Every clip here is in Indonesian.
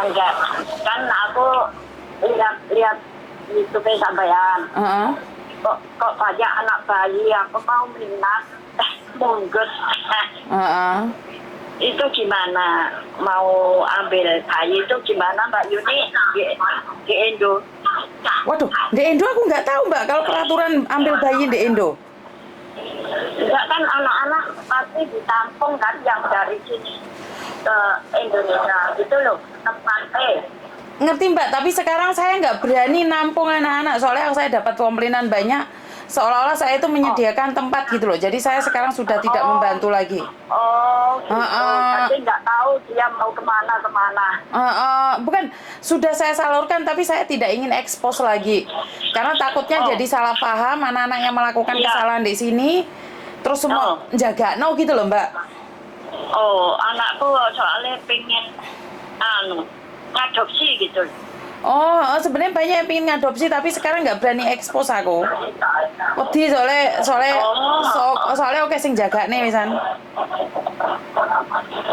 enggak. Kan aku lihat YouTube sampean. Kok banyak anak bayi, aku mau minat munggus. Itu gimana mau ambil bayi itu gimana Mbak Yuni di Indo? Waduh, di Indo aku nggak tahu Mbak kalau peraturan ambil bayi di Indo. Enggak kan anak-anak pasti ditampung kan yang dari sini ke Indonesia gitu loh, tempatnya. Ngerti Mbak, tapi sekarang saya nggak berani nampung anak-anak soalnya saya dapat komplainan banyak seolah-olah saya itu menyediakan tempat gitu loh. Jadi saya sekarang sudah tidak membantu lagi. Oh, gitu. Tapi nggak tahu dia mau kemana. Bukan, sudah saya salurkan tapi saya tidak ingin ekspos lagi. Karena takutnya jadi salah paham anak-anak yang melakukan kesalahan di sini terus semua jaga gitu loh Mbak. Oh, anakku soalnya pengen ngadopsi gitu. Sebenarnya banyak yang pengen ngadopsi tapi sekarang nggak berani ekspos aku. Wedi soalnya oke sing jaga nih misan.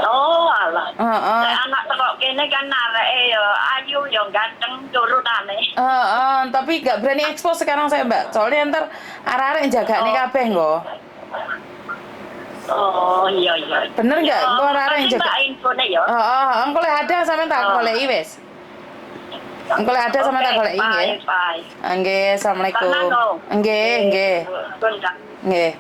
Oh alah. Anak kok kene kan areke ya ayu ya ganteng turunane. Tapi nggak berani ekspos sekarang saya Mbak. Soalnya ntar arek-arek yang jaga nih kabeh nggo. Oh iya. Bener nggak? Engko arek yang jaga. Infone ya. Engko lek ada sampean tak goleki wis. Engko lek ada sampean tak goleki nggih. Nggih, asalamualaikum. Nggih. Nggih.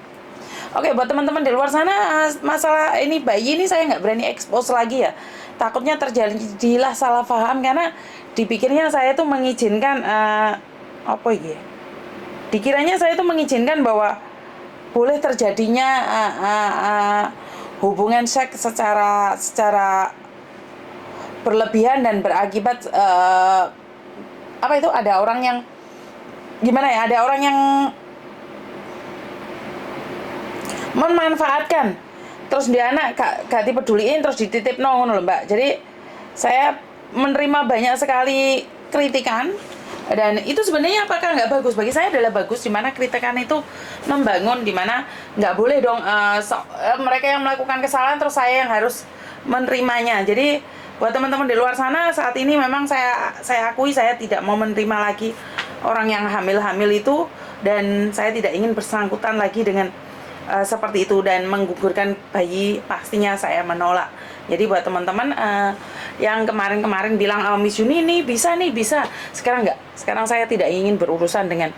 Oke, buat teman-teman di luar sana, masalah ini bayi ini saya nggak berani expose lagi ya. Takutnya terjadilah salah paham karena dipikirnya saya tuh mengizinkan apa ya? Dikiranya saya tuh mengizinkan bahwa boleh terjadinya hubungan seks secara berlebihan dan berakibat apa itu ada orang yang gimana ya? Ada orang yang memanfaatkan terus dia anak gak dipeduliin terus dititip ngono lho Mbak. Jadi saya menerima banyak sekali kritikan dan itu sebenarnya apakah nggak bagus? Bagi saya adalah bagus, dimana kritikan itu membangun, dimana nggak boleh dong mereka yang melakukan kesalahan terus saya yang harus menerimanya. Jadi buat teman-teman di luar sana, saat ini memang saya akui saya tidak mau menerima lagi orang yang hamil-hamil itu, dan saya tidak ingin bersangkutan lagi dengan seperti itu dan menggugurkan bayi, pastinya saya menolak. Jadi buat teman-teman yang kemarin-kemarin bilang Miss Yuni ini bisa, sekarang enggak. Sekarang saya tidak ingin berurusan dengan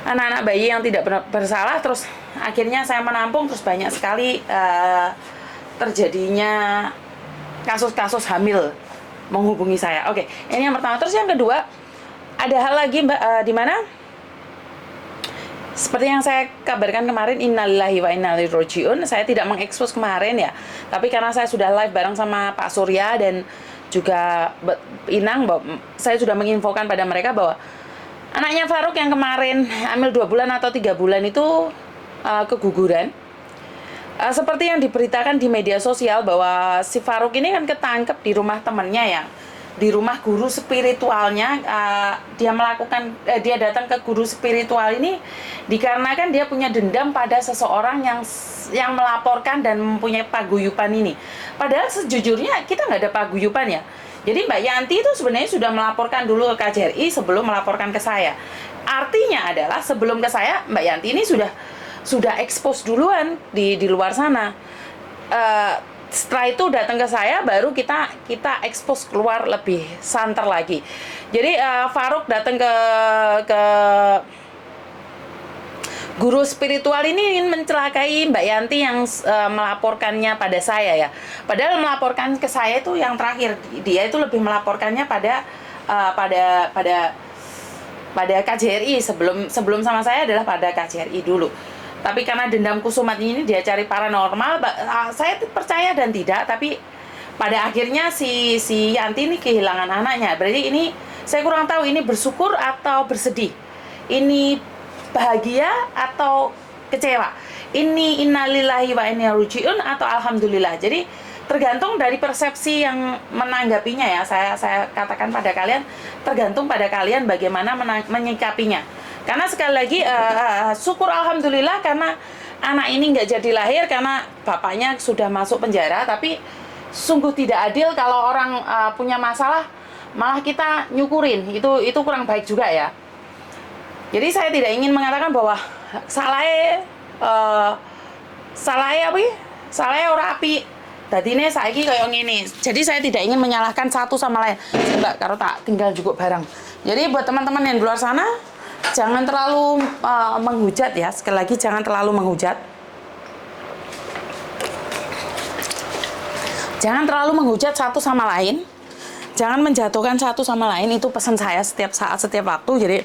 anak-anak bayi yang tidak bersalah, terus akhirnya saya menampung, terus banyak sekali terjadinya kasus-kasus hamil menghubungi saya. Oke, ini yang pertama. Terus yang kedua, ada hal lagi Mbak, di mana seperti yang saya kabarkan kemarin, innalillahi wa inna ilaihi rajiun, saya tidak mengekspos kemarin ya, tapi karena saya sudah live bareng sama Pak Surya dan juga Inang, bahwa saya sudah menginfokan pada mereka bahwa anaknya Faruk yang kemarin hamil 2 bulan atau 3 bulan itu keguguran. Seperti yang diberitakan di media sosial bahwa si Faruk ini kan ketangkep di rumah temannya ya, di rumah guru spiritualnya. Dia datang ke guru spiritual ini dikarenakan dia punya dendam pada seseorang yang melaporkan dan mempunyai paguyupan ini. Padahal sejujurnya kita nggak ada paguyupan ya. Jadi Mbak Yanti itu sebenarnya sudah melaporkan dulu ke KJRI sebelum melaporkan ke saya. Artinya adalah sebelum ke saya, Mbak Yanti ini sudah expose duluan di luar sana. Setelah itu datang ke saya, baru kita expose keluar lebih santer lagi. Jadi Faruk datang ke guru spiritual ini ingin mencelakai Mbak Yanti yang melaporkannya pada saya ya. Padahal melaporkan ke saya itu yang terakhir. Dia itu lebih melaporkannya pada KJRI, sebelum sama saya adalah pada KJRI dulu. Tapi karena dendam kusumat ini dia cari paranormal, saya percaya dan tidak, tapi pada akhirnya si Yanti ini kehilangan anaknya. Berarti ini saya kurang tahu ini bersyukur atau bersedih, ini bahagia atau kecewa, ini innalillahi wa inna ilaihi rajiun atau alhamdulillah. Jadi tergantung dari persepsi yang menanggapinya ya. Saya katakan pada kalian, tergantung pada kalian bagaimana menyikapinya. Karena sekali lagi syukur alhamdulillah karena anak ini nggak jadi lahir karena bapaknya sudah masuk penjara, tapi sungguh tidak adil kalau orang punya masalah malah kita nyukurin. Itu kurang baik juga ya. Jadi saya tidak ingin mengatakan bahwa salahnya apa ya? Salahnya ora api. Dadine saiki kayak ngene. Jadi saya tidak ingin menyalahkan satu sama lain. Mbak, karo tak tinggal juga barang. Jadi buat teman-teman yang di luar sana, jangan terlalu menghujat ya. Sekali lagi jangan terlalu menghujat. Jangan terlalu menghujat satu sama lain. Jangan menjatuhkan satu sama lain. Itu pesan saya setiap saat, setiap waktu. Jadi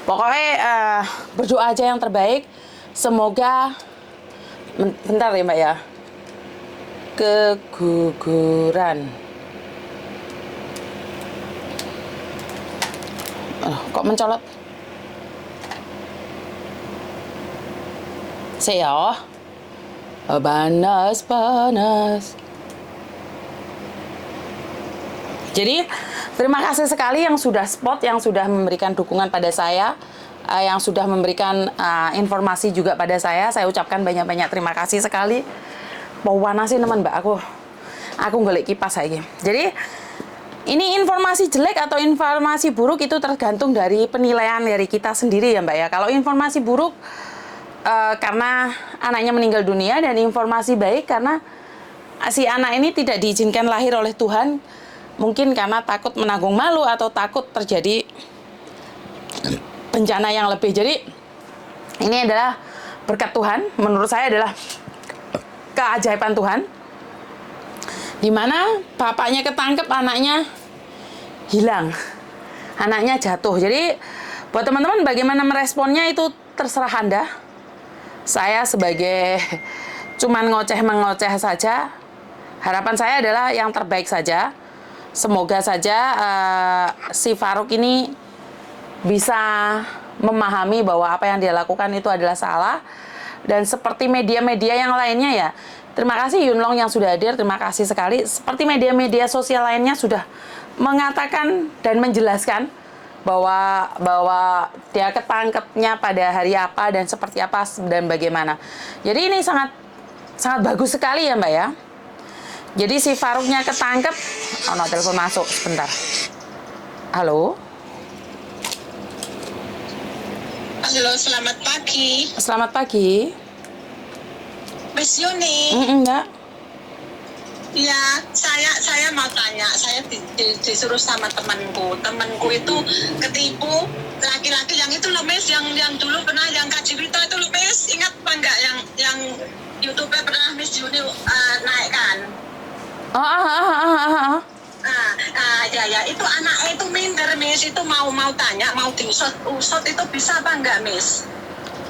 pokoknya berdoa aja yang terbaik. Semoga bentar ya Mbak ya. Keguguran. Kok mencolot? Saya panas. Jadi terima kasih sekali yang sudah spot, yang sudah memberikan dukungan pada saya, yang sudah memberikan informasi juga pada saya. Saya ucapkan banyak-banyak terima kasih sekali. Mau panasin teman Mbak, aku golek kipas lagi. Jadi ini informasi jelek atau informasi buruk itu tergantung dari penilaian dari kita sendiri ya Mbak ya. Kalau informasi buruk karena anaknya meninggal dunia, dan informasi baik karena si anak ini tidak diizinkan lahir oleh Tuhan, mungkin karena takut menanggung malu atau takut terjadi bencana yang lebih. Jadi ini adalah berkat Tuhan, menurut saya adalah keajaiban Tuhan, dimana bapaknya ketangkep, anaknya hilang, anaknya jatuh. Jadi buat teman-teman bagaimana meresponnya itu terserah Anda. Saya sebagai cuman ngoceh-mengoceh saja, harapan saya adalah yang terbaik saja. Semoga saja si Farouk ini bisa memahami bahwa apa yang dia lakukan itu adalah salah. Dan seperti media-media yang lainnya ya, terima kasih Yunlong yang sudah hadir, terima kasih sekali. Seperti media-media sosial lainnya sudah mengatakan dan menjelaskan bahwa dia ketangkepnya pada hari apa dan seperti apa dan bagaimana. Jadi ini sangat bagus sekali ya Mbak ya. Jadi si Farouknya ketangkep. Oh no, telepon masuk sebentar. Halo. Halo, selamat pagi. Selamat pagi. Miss Yuni. Enggak. Ya, saya mau tanya. Saya disuruh sama temanku. Temanku itu ketipu laki-laki yang itu loh, Miss, yang dulu pernah yang Kak Cipito itu loh, Miss. Ingat apa enggak yang YouTube pernah Miss Yuni naikkan? Ya, itu anaknya itu minder, Miss. Itu mau tanya, mau diusut itu bisa apa enggak, Miss?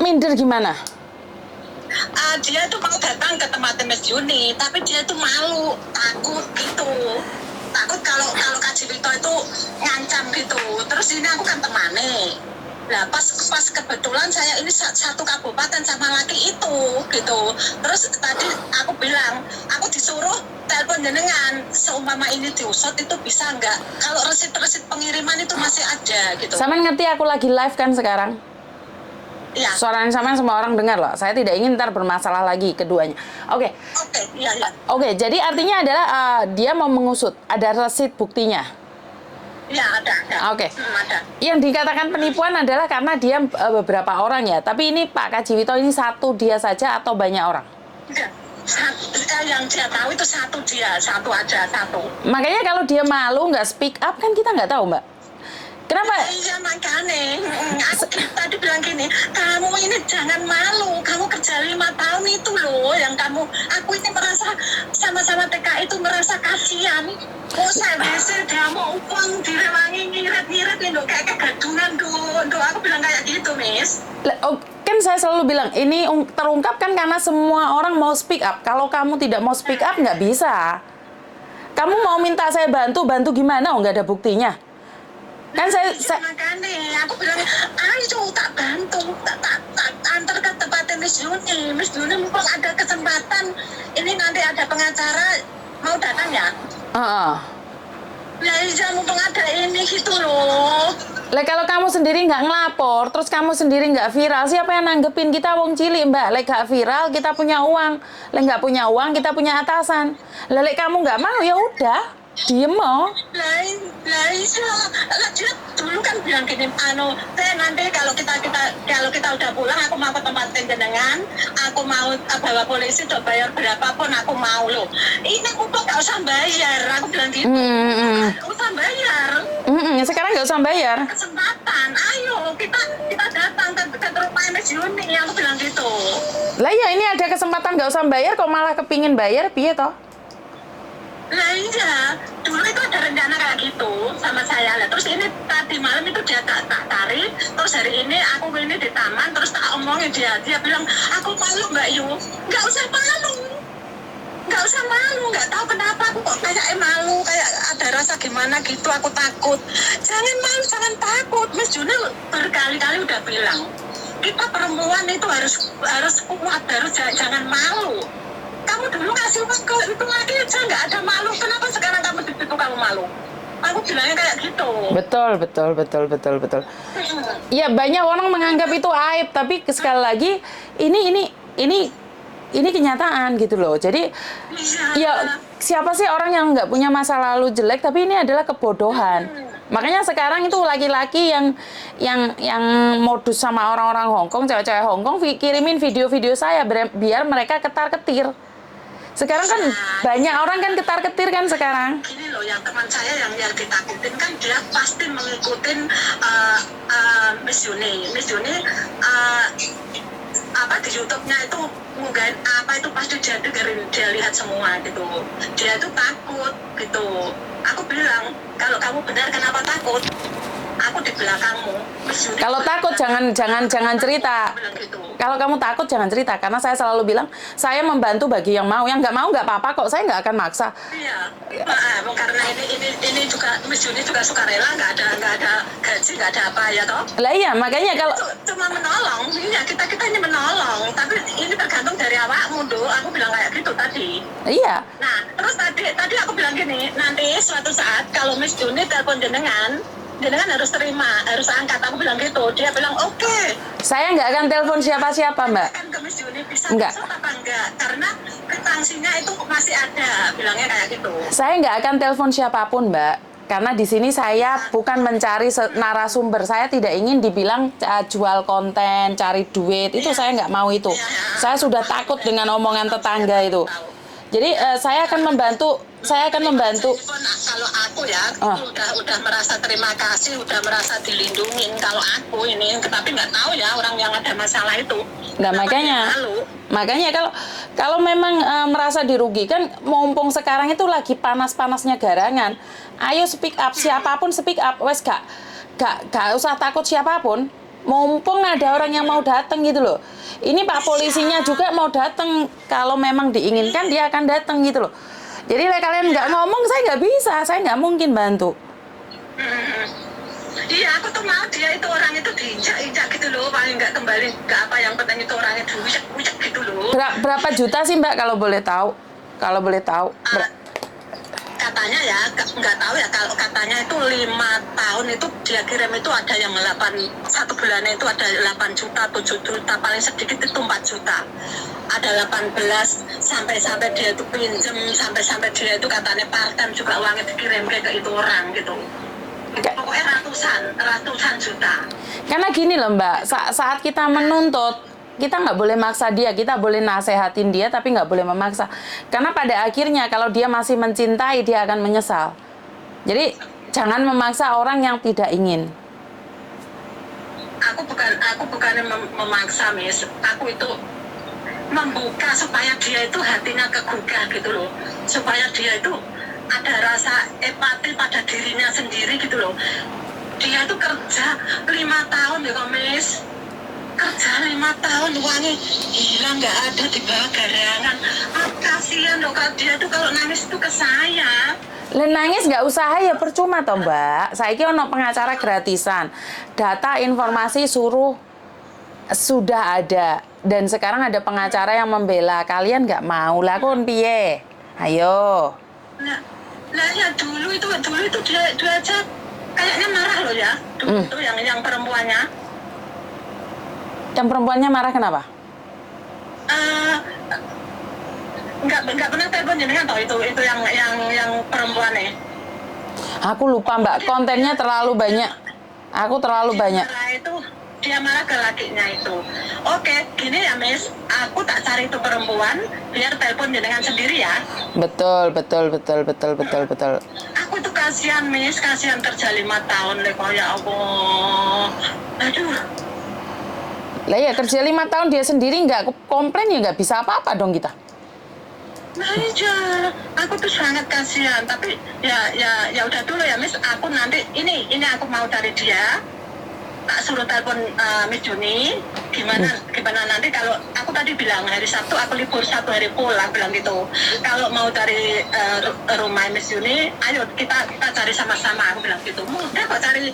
Minder gimana? Dia tuh mau datang ke tempatnya Miss Yuni, tapi dia tuh malu, takut gitu. Takut kalau Kak Cipito itu ngancam gitu. Terus ini aku kan temane. Nah pas kebetulan saya ini satu kabupaten sama laki itu gitu. Terus tadi aku bilang, aku disuruh telepon jenengan, seumpama ini diusut itu bisa nggak? Kalau resit pengiriman itu masih ada gitu. Saman ngerti aku lagi live kan sekarang? Ya. Suaranya Saman semua orang dengar loh. Saya tidak ingin ntar bermasalah lagi keduanya. Oke. Iya. Oke, jadi artinya adalah dia mau mengusut. Ada resit buktinya. Ya, ada. Oke. Ada. Yang dikatakan penipuan adalah karena dia beberapa orang ya. Tapi ini Pak Kajiwito ini satu dia saja atau banyak orang? Enggak. Yang dia tahu itu satu aja. Makanya kalau dia malu nggak speak up kan kita nggak tahu Mbak. Kenapa? Iya makanya, aku tadi bilang gini, kamu ini jangan malu, kamu kerja 5 tahun itu loh, yang aku ini merasa sama-sama TKI itu merasa kasihan. Saya biasa dia mau uang direwangi ngirit-ngirit itu kayak kegadungan tuh, aku bilang kayak gitu, Miss. Kan saya selalu bilang ini terungkap kan karena semua orang mau speak up. Kalau kamu tidak mau speak up nggak bisa. Kamu mau minta saya bantu gimana? Nggak ada buktinya. Kan makanya aku bilang ayo tak bantu, tak antar ke tempatnya Miss Yuni mumpung ada kesempatan ini nanti ada pengacara mau datang ya. Ya iya mumpung ada ini gitu loh. Lah kalau kamu sendiri nggak ngelapor, terus kamu sendiri nggak viral, siapa yang nanggepin? Kita wong cilik mbak, lek gak viral kita punya uang, lek nggak punya uang kita punya atasan. Lah lek kamu nggak mau ya udah, diem mau. Lah iya, lah dia dulu kan bilang gini, teh nanti kalau kita udah pulang, aku mau ke tempat jenengan, aku mau bawa polisi, udah bayar berapapun aku mau loh. Ini aku kok gak usah bayar, aku bilang gitu. Gak usah bayar. Sekarang nggak usah bayar. Kesempatan, ayo kita datang ke rumah Miss Yuni, aku bilang gitu. Lah ya ini ada kesempatan nggak usah bayar, kok malah kepingin bayar, piye toh? Lah iya, dulu itu ada rencana kayak gitu sama saya. Lah terus ini tadi malam itu dia tak tarik, terus hari ini aku ini di taman, terus tak omongin dia bilang, aku malu Mbak Yu. Nggak usah malu, nggak tahu kenapa aku kok kayak malu, kayak ada rasa gimana gitu, aku takut. Jangan malu, jangan takut. Miss Juni berkali-kali udah bilang, kita perempuan itu harus kuat, jangan malu. Kamu dulu ngasih uang ke itu lagi aja nggak ada malu, kenapa sekarang kamu di situ kamu malu? Aku bilangnya kayak gitu. Betul. Ya banyak orang menganggap itu aib, tapi sekali lagi ini kenyataan gitu loh. Jadi ya siapa sih orang yang nggak punya masa lalu jelek, tapi ini adalah kebodohan. Makanya sekarang itu laki-laki yang modus sama orang-orang Hongkong, cewek-cewek Hongkong kirimin video-video saya biar mereka ketar-ketir. Sekarang kan banyak orang kan ketar-ketir kan sekarang. Gini loh, yang teman saya yang ditakutin kan dia pasti mengikutin Miss Yuni. Di YouTube-nya itu mungkin apa itu pasti dia lihat semua gitu. Dia itu takut gitu. Aku bilang, kalau kamu benar kenapa takut? Aku di belakangmu. Kalau takut jangan cerita. Kalau kamu takut jangan cerita, karena saya selalu bilang saya membantu bagi yang mau, yang nggak mau nggak apa-apa kok, saya nggak akan maksa. Iya, karena ini juga Miss Yuni juga sukarela, nggak ada gaji, nggak ada apa ya toh. Lah iya, makanya kalau cuma menolong, ya kita ini menolong, tapi ini tergantung dari awakmu do. Aku bilang kayak gitu tadi. Iya. Nah, terus tadi aku bilang gini, nanti suatu saat kalau Miss Yuni telepon jenengan harus terima, harus angkat. Aku bilang gitu, dia bilang oke. Saya nggak akan telepon siapa-siapa, Mbak. Kan ke Miss Yuni bisa Enggak. masuk apa enggak? Karena kwitansinya itu masih ada, bilangnya kayak gitu. Saya nggak akan telepon siapapun, Mbak. Karena di sini saya bukan mencari narasumber. Saya tidak ingin dibilang jual konten, cari duit. Itu saya nggak mau itu. Saya sudah takut dengan omongan tetangga itu. Jadi saya akan membantu. Kalau aku ya, udah merasa terima kasih, udah merasa dilindungin. Kalau aku ini, tapi nggak tahu ya orang yang ada masalah itu. Nah makanya kalau memang merasa dirugikan, mumpung sekarang itu lagi panas-panasnya garangan, ayo speak up, siapapun speak up, wes gak usah takut siapapun. Mumpung ada orang yang mau datang gitu loh. Ini Pak polisinya juga mau datang, kalau memang diinginkan dia akan datang gitu loh. Jadi kalian nggak ngomong, saya nggak bisa, saya nggak mungkin bantu. Iya, aku tuh mau dia itu orang itu diinjak-injak gitu loh, paling nggak kembali ke apa yang penting itu orangnya diinjak gitu loh. Berapa juta sih Mbak kalau boleh tahu? Katanya ya, nggak tahu ya, kalau katanya itu 5 tahun itu dia kirim itu ada yang 1 bulannya itu ada 8 juta, 7 juta, paling sedikit itu 4 juta. Ada 18 sampai dia itu pinjem, sampai dia itu katanya part-time juga uangnya dikirim ke itu orang gitu. Pokoknya ratusan juta. Karena gini loh Mbak, saat kita menuntut, kita nggak boleh maksa dia, kita boleh nasehatin dia, tapi nggak boleh memaksa. Karena pada akhirnya kalau dia masih mencintai, dia akan menyesal. Jadi jangan memaksa orang yang tidak ingin. Aku bukan memaksa, Miss. Aku itu membuka supaya dia itu hatinya kegugah gitu loh, supaya dia itu ada rasa empati pada dirinya sendiri gitu loh. Dia itu kerja 5 tahun ya Miss, kerja 5 tahun uangnya hilang, nggak ada di bawah garangan. Kasihan loh, dia tuh kalau nangis itu ke saya. Nangis nggak usah ya, percuma toh Mbak. Saiki ono pengacara gratisan, data informasi sudah ada, dan sekarang ada pengacara yang membela. Kalian nggak mau lah kon piye? Ayo. Nah ya dulu dulu itu dia aja kayaknya marah loh ya. Dulu itu yang perempuannya. Yang perempuannya marah kenapa? Nggak pernah telepon jenengan toh itu yang perempuan nih. Aku lupa Mbak, kontennya terlalu banyak. Aku terlalu banyak. Dia marah ke lakinya itu. Oke, gini ya Miss, aku tak cari itu perempuan biar telepon jenengan sendiri ya. Betul. Aku tuh kasihan Miss, kasihan kerja 5 tahun deh kok, ya Allah. Aduh. Lah ya kerja 5 tahun dia sendiri nggak komplain ya nggak bisa apa-apa dong kita. Nah iya, aku tuh sangat kasihan. Tapi ya udah dulu ya Miss, aku nanti ini aku mau cari dia. Tak suruh telepon Miss Juni, gimana nanti kalau aku tadi bilang hari Sabtu aku libur 1 hari pulang bilang gitu. Kalau mau cari rumah Miss Juni, ayo kita cari sama-sama, aku bilang gitu. Mudah kok cari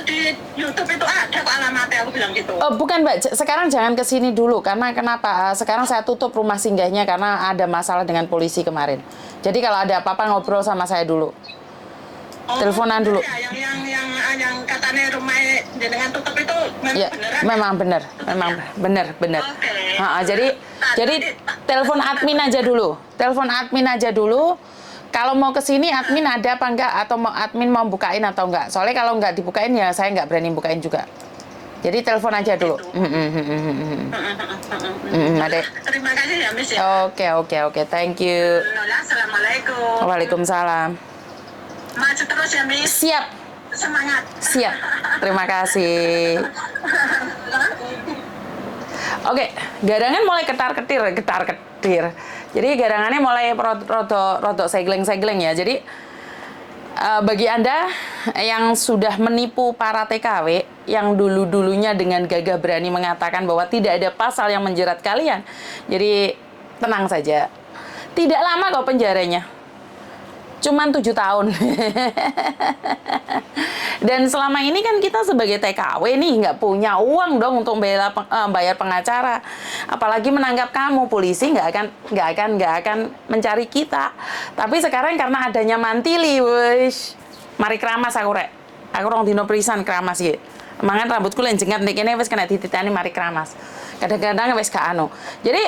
di YouTube itu ada kok alamatnya, aku bilang gitu. Oh, bukan Mbak, sekarang jangan kesini dulu karena kenapa? Sekarang saya tutup rumah singgahnya karena ada masalah dengan polisi kemarin. Jadi kalau ada apa-apa ngobrol sama saya dulu. Teleponan dulu. Ya, yang katanya rumah jenengan tutup itu memang Ya, beneran. memang bener. Oke. Jadi telepon admin aja dulu. Kalau mau ke sini admin ada apa enggak atau admin mau bukain atau enggak. Soalnya kalau enggak dibukain ya saya enggak berani bukain juga. Jadi telepon aja dulu. Ada. Terima kasih ya Miss ya. Oke. Thank you. Assalamualaikum. Waalaikumsalam. Maju terus ya Miss. Siap. Semangat. Terima kasih. Oke, garangan mulai ketar-ketir. Jadi garangannya mulai rodok segleng-segleng ya. Jadi bagi Anda yang sudah menipu para TKW yang dulu-dulunya dengan gagah berani mengatakan bahwa tidak ada pasal yang menjerat kalian. Jadi tenang saja. Tidak lama kok penjaranya. Cuman 7 tahun. Dan selama ini kan kita sebagai TKW nih nggak punya uang dong untuk bayar pengacara. Apalagi menanggap kamu, polisi nggak akan mencari kita. Tapi sekarang karena adanya mantili, wis, mari keramas aku rek. Aku rong dino prisan keramas ya. Mangan rambutku len jengat nek kene wis kena dititani mari keramas. Kadang-kadang wis gak anu. Jadi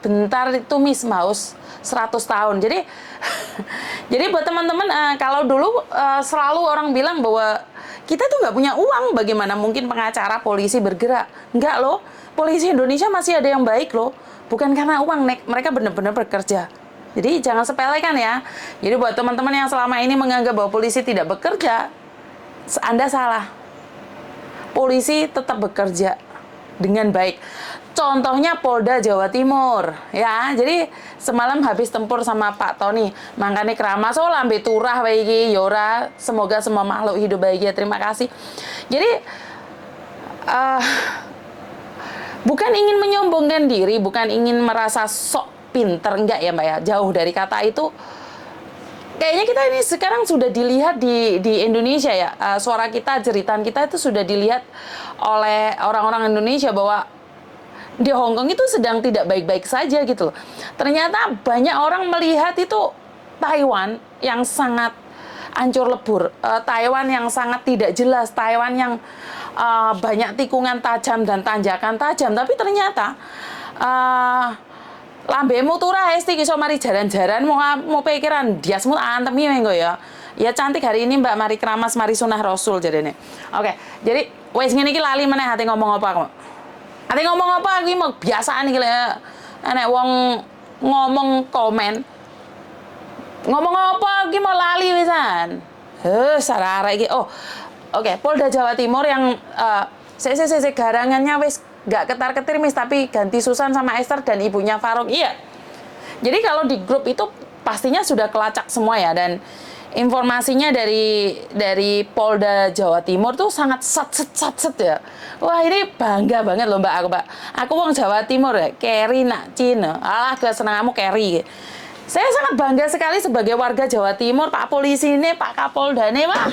bentar itu Miss Maus 100 tahun. Jadi buat teman-teman kalau dulu selalu orang bilang bahwa kita tuh nggak punya uang, bagaimana mungkin pengacara polisi bergerak? Nggak loh, polisi Indonesia masih ada yang baik loh. Bukan karena uang, mereka benar-benar bekerja. Jadi jangan sepelekan ya. Jadi buat teman-teman yang selama ini menganggap bahwa polisi tidak bekerja, Anda salah. Polisi tetap bekerja dengan baik. Contohnya Polda Jawa Timur, ya. Jadi semalam habis tempur sama Pak Tony, makanya keramas, oh lambe turah baiki, yora. Semoga semua makhluk hidup bahagia. Terima kasih. Jadi bukan ingin menyombongkan diri, bukan ingin merasa sok pinter, enggak ya Mbak ya. Jauh dari kata itu. Kayaknya kita ini sekarang sudah dilihat di Indonesia ya. Suara kita, jeritan kita itu sudah dilihat oleh orang-orang Indonesia bahwa di Hong Kong itu sedang tidak baik-baik saja gitu loh. Ternyata banyak orang melihat itu Taiwan yang sangat hancur lebur, Taiwan yang sangat tidak jelas, Taiwan yang banyak tikungan tajam dan tanjakan tajam. Tapi ternyata lambemu turah esti iso mari jaran-jaran mau pikiran diasmu antemi mengko ya. Ya cantik hari ini Mbak mari keramas mari sunah Rasul jadene. Oke, jadi wis ngene iki lali meneh ate ngomong apa kok. Ate ngomong apa iki mau biasaan iki lek enek wong ngomong komen. Ngomong apa iki mau lali wisan. Sarara iki. Oh. Oke, Polda Jawa Timur yang garangannya wis nggak ketar-ketir Miss, tapi ganti Susan sama Esther dan ibunya Faruk. Iya. Jadi kalau di grup itu pastinya sudah kelacak semua ya, dan informasinya dari Polda Jawa Timur tuh sangat sat ya. Wah ini bangga banget loh Mbak Mbak. Aku wong Jawa Timur ya, Keri nak Cina. Alah kesenanganmu Keri. Saya sangat bangga sekali sebagai warga Jawa Timur. Pak Polisi ini, Pak Kapolda ini, wah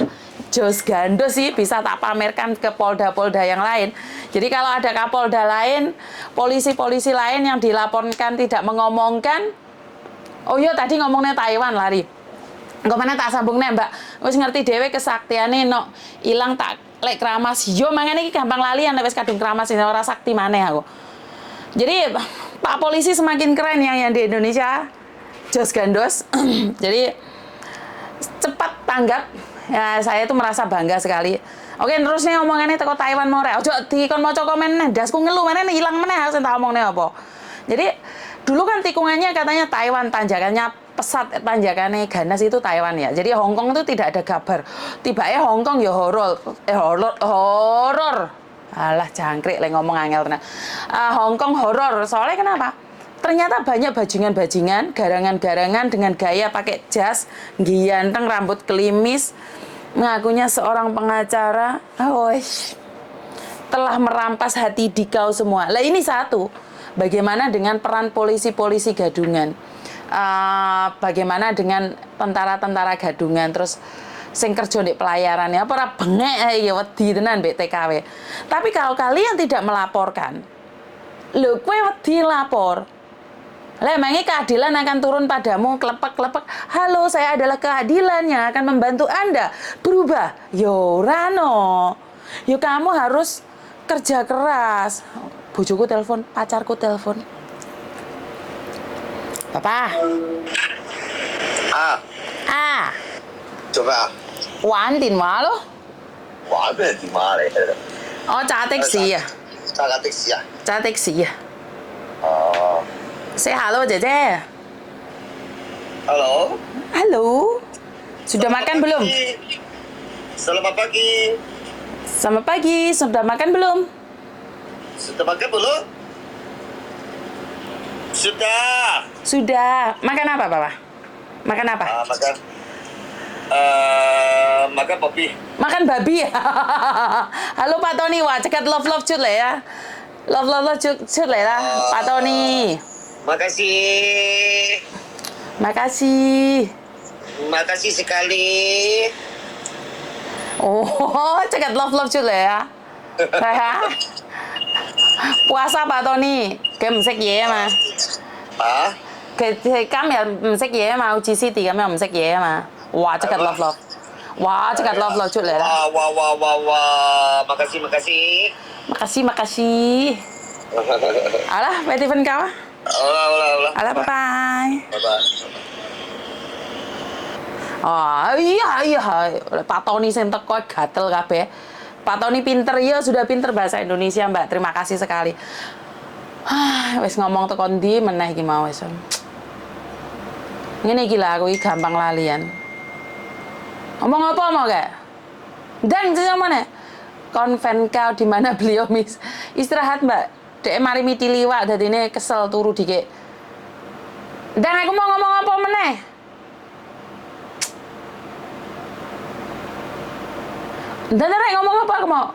jos gando sih bisa tak pamerkan ke polda-polda yang lain. Jadi kalau ada Kapolda lain, polisi-polisi lain yang dilaporkan tidak mengomongkan, oh iya tadi ngomongnya Taiwan lari. Engko mana tak sambung nih Mbak. Wis ngerti dhewe kesaktiane nok ilang tak lek kramas. Yo mangane iki gampang lalian wis kadung kramas ora sakti maneh aku. Jadi Pak Polisi semakin keren yang di Indonesia. Jos gandos. Jadi cepat tanggap. Ya saya tuh merasa bangga sekali. Oke, terus nih omongannya teko Taiwan mau rek. Ojo dikon maca komen neh, dasku ngeluh meneh ilang meneh sing tak omongne apa. Jadi dulu kan tikungannya katanya Taiwan, tanjakannya pesat, tanjakannya ganas itu Taiwan ya. Jadi Hong Kong itu tidak ada kabar. Tiba-tiba Hong Kong ya horor. Alah jangkrik le ngomong angel tenan. Hong Kong horor. Soalnya kenapa? Ternyata banyak bajingan-bajingan, garangan-garangan dengan gaya pakai jas, ganteng, rambut klimis, mengakunya seorang pengacara. Telah merampas hati di kau semua. Lah ini satu. Bagaimana dengan peran polisi-polisi gadungan? Bagaimana dengan tentara-tentara gadungan? Terus sing kerja di pelayaran ya, ora bengek ya wedi tenan mbek TKW. Tapi kalau kalian tidak melaporkan, lho kowe wedi lapor. Lah emangnya keadilan akan turun padamu klepek-klepek. Halo, saya adalah keadilan yang akan membantu Anda berubah. Yo rano. Yo kamu harus kerja keras. Bojoku telepon, pacarku telepon. Papa. Coba. Wantin malu. Wah, di mana ya? Oh, trả taxi à? Cara taxi ya? Trả taxi à? Oh. Say hello, Dede. Halo. Halo. Sudah makan belum? Selamat pagi. Selamat pagi. Sudah makan belum? Sudah makan belum? Sudah. Sudah. Makan apa, Papa? Makan apa? Makan. Makan kopi. Makan babi. Halo Pak Tony, wah cekat love cut lah ya. Love cut lah Pak Tony. Makasih. Makasih. Makasih sekali. Oh, cekat love cut lah ya. Puasa Pak Tony, cái唔識嘢啊嘛。佢今日唔識嘢啊嘛，好似 City 咁樣唔識嘢啊嘛。哇，即刻 love， 哇，即刻 love 出嚟啦。Wah, makasih. Makasih. Alah, pwede pun kau. Alah. Alah, bye-bye. Bye-bye. Oh iya, Pak Tony sing teko gatel kabeh. Pak Tony pinter ya, sudah pinter bahasa Indonesia, Mbak. Terima kasih sekali. Wis ngomong teko ndi meneh iki mau wis. Ngene iki lah aku iki gampang lalian. Ngomong apa mau gak? Dan sama mana? Konven kau di mana beliau istirahat Mbak. Dek mari miti liwak dadine kesel turu dikek. Dan aku mau ngomong apa meneh? Dan ngomong apa aku mau?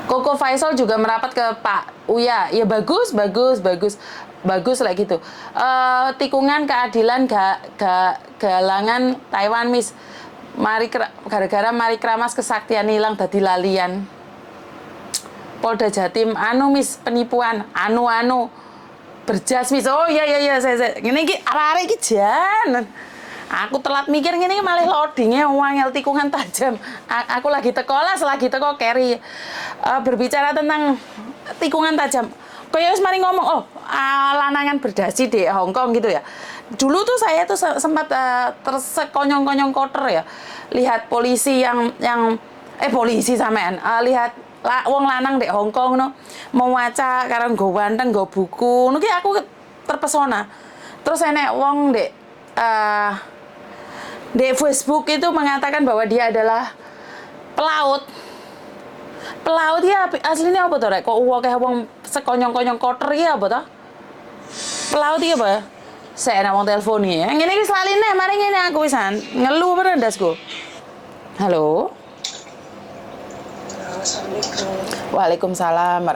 Koko Faisal juga merapat ke Pak Uya. Ya bagus lah gitu. Tikungan keadilan galangan Taiwan Miss. Gara-gara mari keramas kesaktian hilang dadi lalian. Polda Jatim Miss penipuan anu berjas Miss. Oh iya saya ngene iki arek iki jan. Aku telat mikir ngene malah loadingnya wangel tikungan tajam. Aku lagi teko carry. Berbicara tentang tikungan tajam. Kayak wis mari ngomong, lanangan berdasi di Hong Kong gitu ya. Dulu tuh saya tuh sempat tersekonyong-konyong kotor ya. Lihat polisi polisi sampean, lihat wong lanang di Hong Kong no mau maca karo nggo wanteng, nggo buku. Nuki aku terpesona. Terus enek wong di Facebook itu mengatakan bahwa dia adalah pelaut. Pelaut ya aslinya apa tuh rek? Kok kayak wong sekonyong-konyong kotor ya apa tuh? Pelaut ya apa? Saya nak wong telepon ya. Ngene iki slaline mari ngene aku wisan. Ngeluh bener dasku. Halo. Assalamualaikum. Waalaikumsalam.